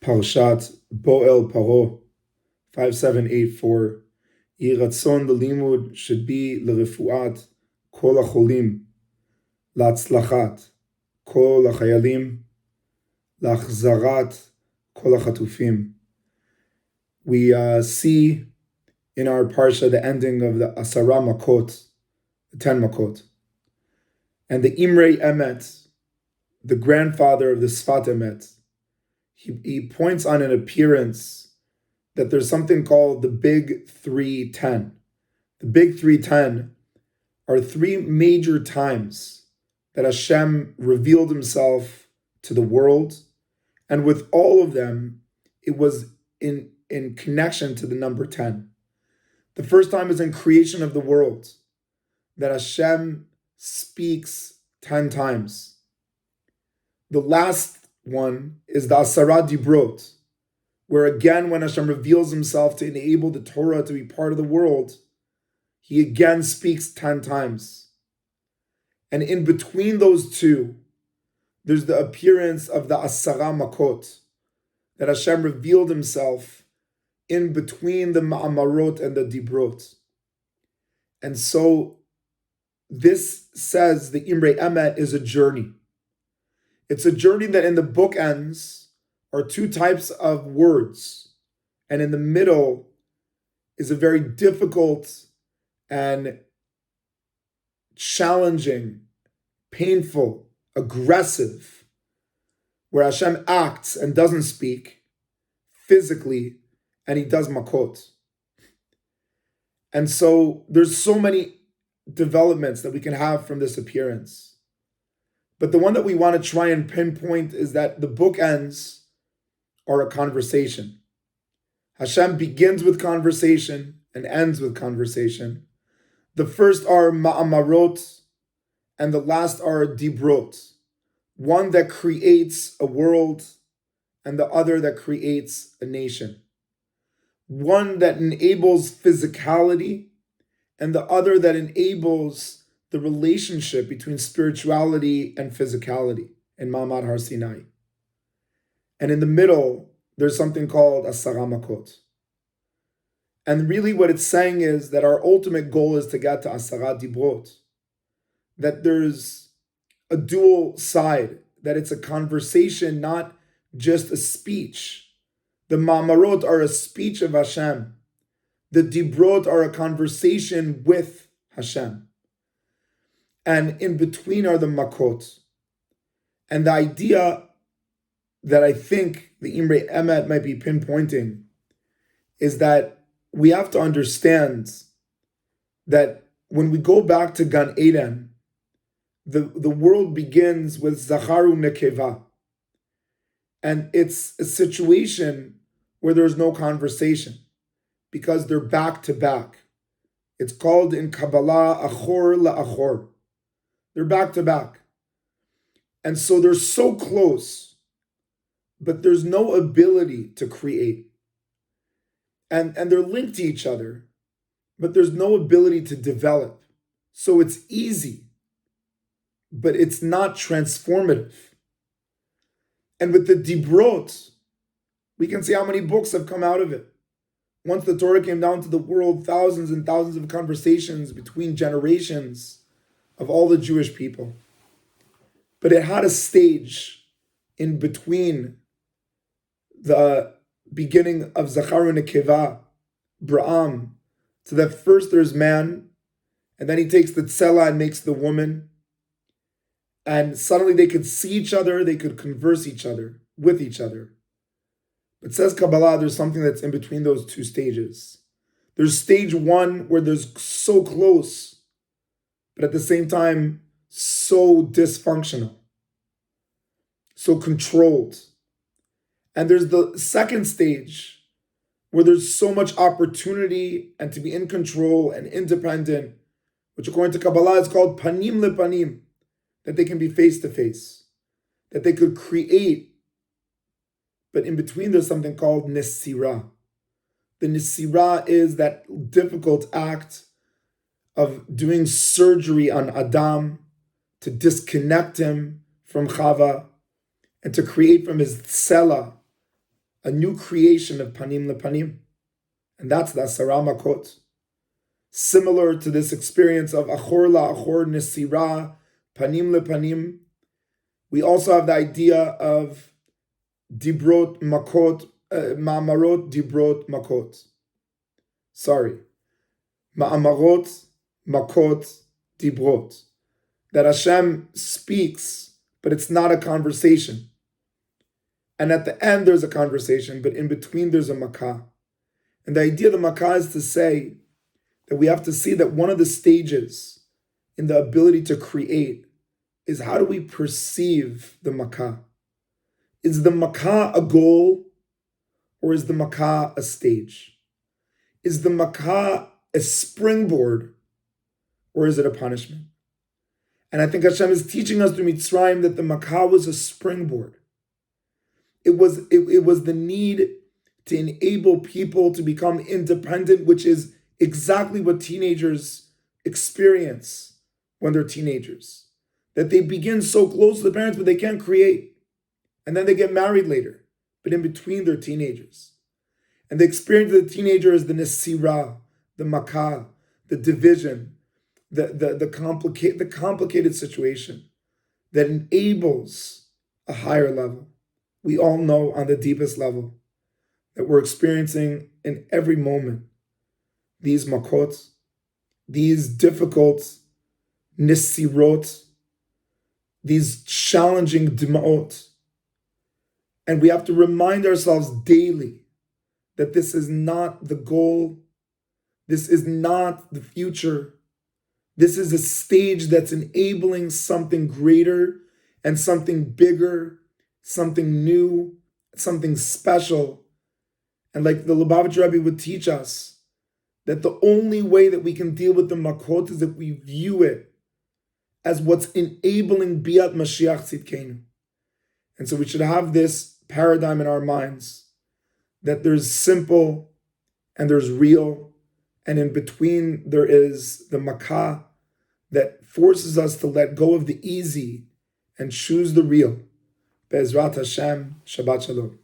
Parshat Boel Paro 5784. Yeh ratzon the limud should be l'refuat kol hacholim, l'atzlachat kol hachayalim, l'achzarat kol hachatufim. We see in our parsha the ending of the Asara Makot, the 10 Makot. And the Imrei Emet, the grandfather of the Sfat Emet, he points on an appearance that there's something called the Big 310. The Big 310 are three major times that Hashem revealed himself to the world, and with all of them, it was in connection to the number 10. The first time is in creation of the world, that Hashem speaks 10 times. The last one is the Asara Dibrot, where again, when Hashem reveals himself to enable the Torah to be part of the world, he again speaks 10 times. And in between those two, there's the appearance of the Asara Makot, that Hashem revealed himself in between the Ma'amarot and the Dibrot. And so this says the Imrei Emet is a journey. It's a journey that in the bookends are two types of words, and in the middle is a very difficult and challenging, painful, aggressive, where Hashem acts and doesn't speak physically, and he does makot. And so there's so many developments that we can have from this appearance. But the one that we want to try and pinpoint is that the bookends are a conversation. Hashem begins with conversation and ends with conversation. The first are ma'amarot, and the last are dibrot. One that creates a world, and the other that creates a nation. One that enables physicality, and the other that enables the relationship between spirituality and physicality in Ma'amad Har Sinai. And in the middle, there's something called Asara Makot. And really what it's saying is that our ultimate goal is to get to Asara Dibrot. That there's a dual side, that it's a conversation, not just a speech. The Ma'amarot are a speech of Hashem. The Dibrot are a conversation with Hashem. And in between are the Makot. And the idea that I think the Imrei Emet might be pinpointing is that we have to understand that when we go back to Gan Eden, the world begins with Zacharu Nekeva. And it's a situation where there's no conversation because they're back to back. It's called in Kabbalah Achor LaAchor. They're back to back. And so they're so close, but there's no ability to create. And they're linked to each other, but there's no ability to develop. So it's easy, but it's not transformative. And with the Dibrot, we can see how many books have come out of it. Once the Torah came down to the world, thousands and thousands of conversations between generations of all the Jewish people. But it had a stage in between the beginning of Zacharu Nekeva, Bra'am, so that first there's man, and then he takes the Tzela and makes the woman, and suddenly they could see each other, they could converse with each other. But says Kabbalah, there's something that's in between those two stages. There's stage one where there's so close, but at the same time, so dysfunctional, so controlled. And there's the second stage where there's so much opportunity and to be in control and independent, which according to Kabbalah is called panim lepanim, that they can be face to face, that they could create. But in between there's something called nesira. The nesira is that difficult act of doing surgery on Adam to disconnect him from Chava and to create from his tsela a new creation of panim lepanim. And that's the 10 makot. Similar to this experience of achor la'achor nesira, panim lepanim, we also have the idea of dibrot makot, ma'amarot dibrot makot. Ma'amarot makot dibrot. That Hashem speaks, but it's not a conversation. And at the end there's a conversation, but in between there's a makah. And the idea of the makah is to say that we have to see that one of the stages in the ability to create is how do we perceive the makah? Is the makah a goal or is the makah a stage? Is the makah a springboard or is it a punishment? And I think Hashem is teaching us through Mitzrayim that the makah was a springboard. It was the need to enable people to become independent, which is exactly what teenagers experience when they're teenagers. That they begin so close to the parents, but they can't create. And then they get married later, but in between they're teenagers. And the experience of the teenager is the nesira, the makah, the division, the complicated situation that enables a higher level. We all know on the deepest level that we're experiencing in every moment these makot, these difficult nisirot, these challenging dma'ot. And we have to remind ourselves daily that this is not the goal, this is not the future. This is a stage that's enabling something greater and something bigger, something new, something special. And like the Lubavitcher Rebbe would teach us, that the only way that we can deal with the makot is if we view it as what's enabling Biat Mashiach Tzidkenu. And so we should have this paradigm in our minds, that there's simple and there's real, and in between there is the makah that forces us to let go of the easy and choose the real. Be'ezrat Hashem, Shabbat Shalom.